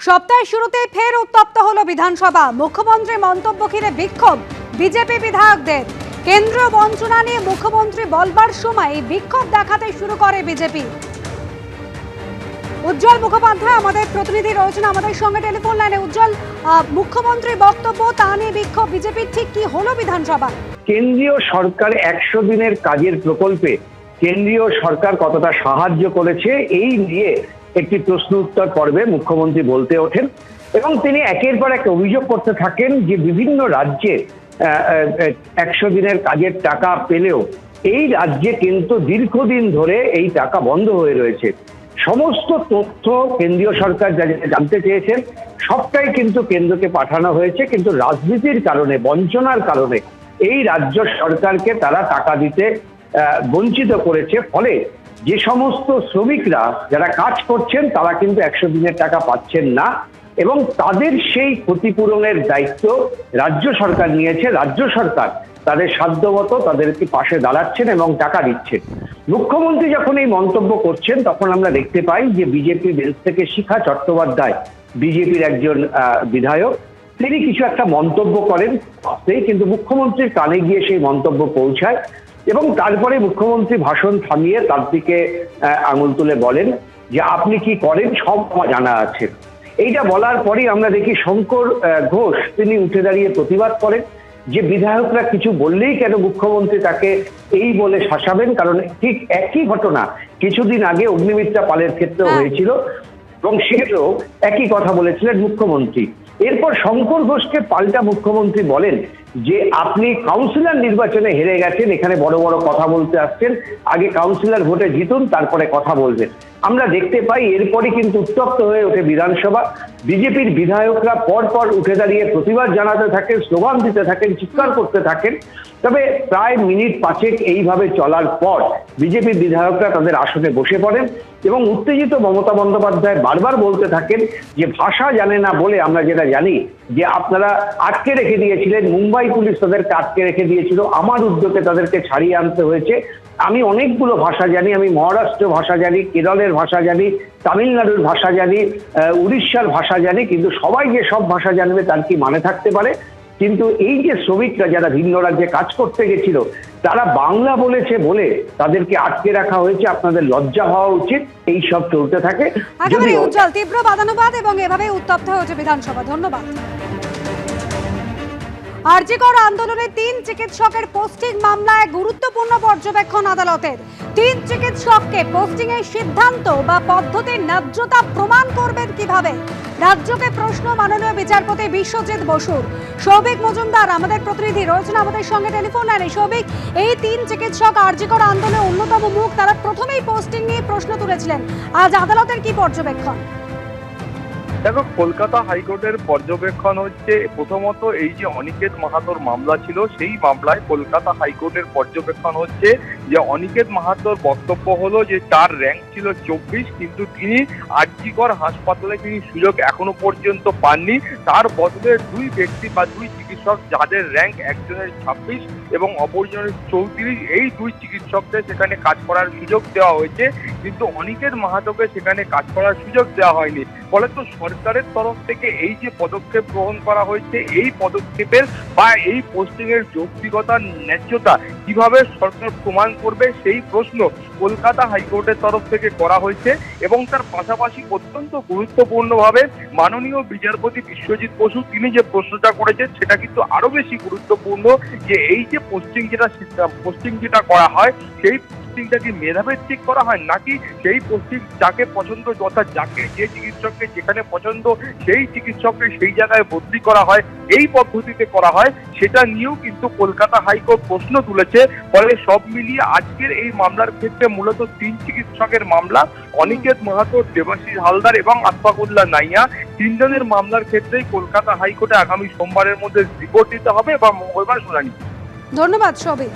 সপ্তাহের শুরুতে ফের উত্তপ্ত হলো বিধানসভা। মুখ্যমন্ত্রীর মন্তব্য ঘিরে বিক্ষোভ বিজেপি বিধায়কদের। কেন্দ্রীয় বঞ্চনা নিয়ে মুখ্যমন্ত্রী বলবার সময় বিক্ষোভ দেখাতে শুরু করে বিজেপি। উজ্জ্বল মুখোপাধ্যায় আমাদের প্রতিনিধি রয়েছেন আমাদের সঙ্গে টেলিফোন লাইনে। উজ্জ্বল, মুখ্যমন্ত্রীর বক্তব্য তা নিয়ে বিক্ষোভ বিজেপির, ঠিক কি হলো বিধানসভা? কেন্দ্রীয় সরকার 100 দিনের কাজের প্রকল্পে কেন্দ্রীয় সরকার কতটা সাহায্য করেছে এই নিয়ে একটি প্রশ্ন উত্তর পর্বে মুখ্যমন্ত্রী বলতে ওঠেন এবং তিনি একের পর এক অভিযোগ করতে থাকেন যে বিভিন্ন রাজ্যে 100 দিনের কাজের টাকা পেলেও এই রাজ্যে কিন্তু দীর্ঘদিন ধরে এই টাকা বন্ধ হয়ে রয়েছে। সমস্ত তথ্য কেন্দ্রীয় সরকার যা জানতে চেয়েছেন সবটাই কিন্তু কেন্দ্রকে পাঠানো হয়েছে, কিন্তু রাজনীতির কারণে, বঞ্চনার কারণে এই রাজ্য সরকারকে তারা টাকা দিতে বঞ্চিত করেছে। ফলে যে সমস্ত শ্রমিকরা যারা কাজ করছেন তারা কিন্তু 100 দিনের টাকা পাচ্ছেন না এবং তাদের সেই ক্ষতিপূরণের দায়িত্ব রাজ্য সরকার নিয়েছে। রাজ্য সরকার তাদের সাধ্যমতো তাদেরকে পাশে দাঁড়াচ্ছেন এবং টাকা দিচ্ছেন। মুখ্যমন্ত্রী যখন এই মন্তব্য করছেন তখন আমরা দেখতে পাই যে বিজেপি বেঞ্চ থেকে শিখা চট্টোপাধ্যায়, বিজেপির একজন বিধায়ক, তিনি কিছু একটা মন্তব্য করেন, কিন্তু মুখ্যমন্ত্রীর কানে গিয়ে সেই মন্তব্য পৌঁছায় এবং তারপরে মুখ্যমন্ত্রী ভাষণ থামিয়ে তার দিকে আঙুল তুলে বলেন যে আপনি কি করেন সব জানা আছে। এইটা বলার পরেই আমরা দেখি শঙ্কর ঘোষ তিনি উঠে দাঁড়িয়ে প্রতিবাদ করেন যে বিধায়করা কিছু বললেই কেন মুখ্যমন্ত্রী তাকে এই বলে শাসাবেন, কারণ ঠিক একই ঘটনা কিছুদিন আগে অগ্নিমিত্রা পালের ক্ষেত্রেও হয়েছিল এবং সেটাও একই কথা বলেছিলেন মুখ্যমন্ত্রী। এরপর শঙ্কর ঘোষকে পাল্টা মুখ্যমন্ত্রী বলেন যে আপনি কাউন্সিলর নির্বাচনে হেরে গেছেন, এখানে বড় বড় কথা বলতে আসছেন, আগে কাউন্সিলর ভোটে জিতুন তারপরে কথা বলবেন। আমরা দেখতে পাই এরপরই কিন্তু উত্তপ্ত হয়ে ওঠে বিধানসভা। বিজেপির বিধায়করা পরপর উঠে দাঁড়িয়ে প্রতিবাদ জানাতে থাকেন, স্লোগান দিতে থাকেন, চিৎকার করতে থাকেন। তবে প্রায় মিনিট 5 এইভাবে চলার পর বিজেপির বিধায়করা তাদের আসনে বসে পড়েন এবং উত্তেজিত মমতা বন্দ্যোপাধ্যায় বারবার বলতে থাকেন যে ভাষা জানে না বলে আমরা যেটা জানি যে আপনারা আটকে রেখে দিয়েছিলেন, মুম্বাই পুলিশ তাদেরকে আটকে রেখে দিয়েছিল, আমার উদ্যোগে তাদেরকে ছাড়িয়ে আনতে হয়েছে। আমি অনেকগুলো ভাষা জানি, আমি মহারাষ্ট্র ভাষা জানি, কেরলের ভাষা জানি, তামিলনাড়ুর ভাষা জানি, উড়িষ্যার ভাষা জানি, কিন্তু সবাই যে সব ভাষা জানবে তার কি মানে থাকতে পারে? কিন্তু এই যে শ্রমিকরা যারা ভিন্ন রাজ্যে কাজ করতে গেছিল তারা বাংলা বলেছে বলে তাদেরকে আটকে রাখা হয়েছে, আপনাদের লজ্জা হওয়া উচিত। এই সব চলতে থাকে। উজ্জ্বল, তীব্র বাদানুবাদ এবং এভাবে উত্তপ্ত হয়েছে বিধানসভা। ধন্যবাদ। আরজিকর আন্দোলনে 3 চিকিৎসকের পোস্টিং মামলায় গুরুত্বপূর্ণ পর্যবেক্ষণ আদালতের। 3 চিকিৎসককে পোস্টিং এর সিদ্ধান্ত বা পদ্ধতির ন্যায্যতা প্রমাণ করবেন কিভাবে? রাজ্যকে প্রশ্ন মাননীয় বিচারপতি বিশ্বজিৎ বসুর। সৌভিক মজুমদার আমাদের প্রতিনিধি রয়েছেন আমাদের সঙ্গে টেলিফোন লাইনে। সৌভিক, এই 3 চিকিৎসক আরজিকর আন্দোলনের অন্যতম মুখ, তারা প্রথমেই পোস্টিং নিয়ে প্রশ্ন তুলেছিলেন। আজ আদালতের কি পর্যবেক্ষণ? দেখো, কলকাতা হাইকোর্টের পর্যবেক্ষণ হচ্ছে প্রথমত এই যে অনিকেত মাহাতোর মামলা ছিল সেই মামলায় কলকাতা হাইকোর্টের পর্যবেক্ষণ হচ্ছে যে অনিকেত মাহাতোর বক্তব্য হলো যে তার র্যাঙ্ক ছিল 24, কিন্তু তিনি আরজিকর হাসপাতালে তিনি সুযোগ এখনো পর্যন্ত পাননি। তার বদলে 2 ব্যক্তি বা 2 চিকিৎসক যাদের র্যাঙ্ক একজনের 26 এবং অপরজনের 34, এই 2 চিকিৎসকদের সেখানে কাজ করার সুযোগ দেওয়া হয়েছে, কিন্তু অনিকেত মাহাতোকে সেখানে কাজ করার সুযোগ দেওয়া হয়নি। ফলে তো সরকারের তরফ থেকে এই যে পদক্ষেপ গ্রহণ করা হয়েছে, এই পদক্ষেপের বা এই পোস্টিং এর যৌক্তিকতা, ন্যায্যতা কিভাবে সরকার প্রমাণ করবে সেই প্রশ্ন কলকাতা হাইকোর্টের তরফ থেকে করা হয়েছে। এবং তার পাশাপাশি অত্যন্ত গুরুত্বপূর্ণভাবে মাননীয় বিচারপতি বিশ্বজিৎ বসু তিনি যে প্রশ্নটা করেছেন সেটা কিন্তু আরো বেশি গুরুত্বপূর্ণ, যে এই যে পোস্টিং যেটা করা হয় সেই পোস্টিংটা কি মেধাভিত্তিক করা হয় নাকি সেই পোস্টিং যাকে পছন্দ, অর্থাৎ যাকে যে চিকিৎসককে যেখানে পছন্দ সেই চিকিৎসককে সেই জায়গায় বদলি করা হয়, এই পদ্ধতিতে করা হয়, সেটা নিয়েও কিন্তু কলকাতা হাইকোর্ট প্রশ্ন তুলেছে। ফলে সব মিলিয়ে আজকের এই মামলার ক্ষেত্রে মূলত 3 চিকিৎসকের মামলা, অনিকেত মাহাতো, দেবাশিস হালদার এবং আশফাকুল্লাহ নাইয়া, 3 জনের মামলার ক্ষেত্রেই কলকাতা হাইকোর্টে আগামী সোমবারের মধ্যে রিপোর্ট দিতে হবে এবং মঙ্গলবার শুনানি। ধন্যবাদ সৌভিক।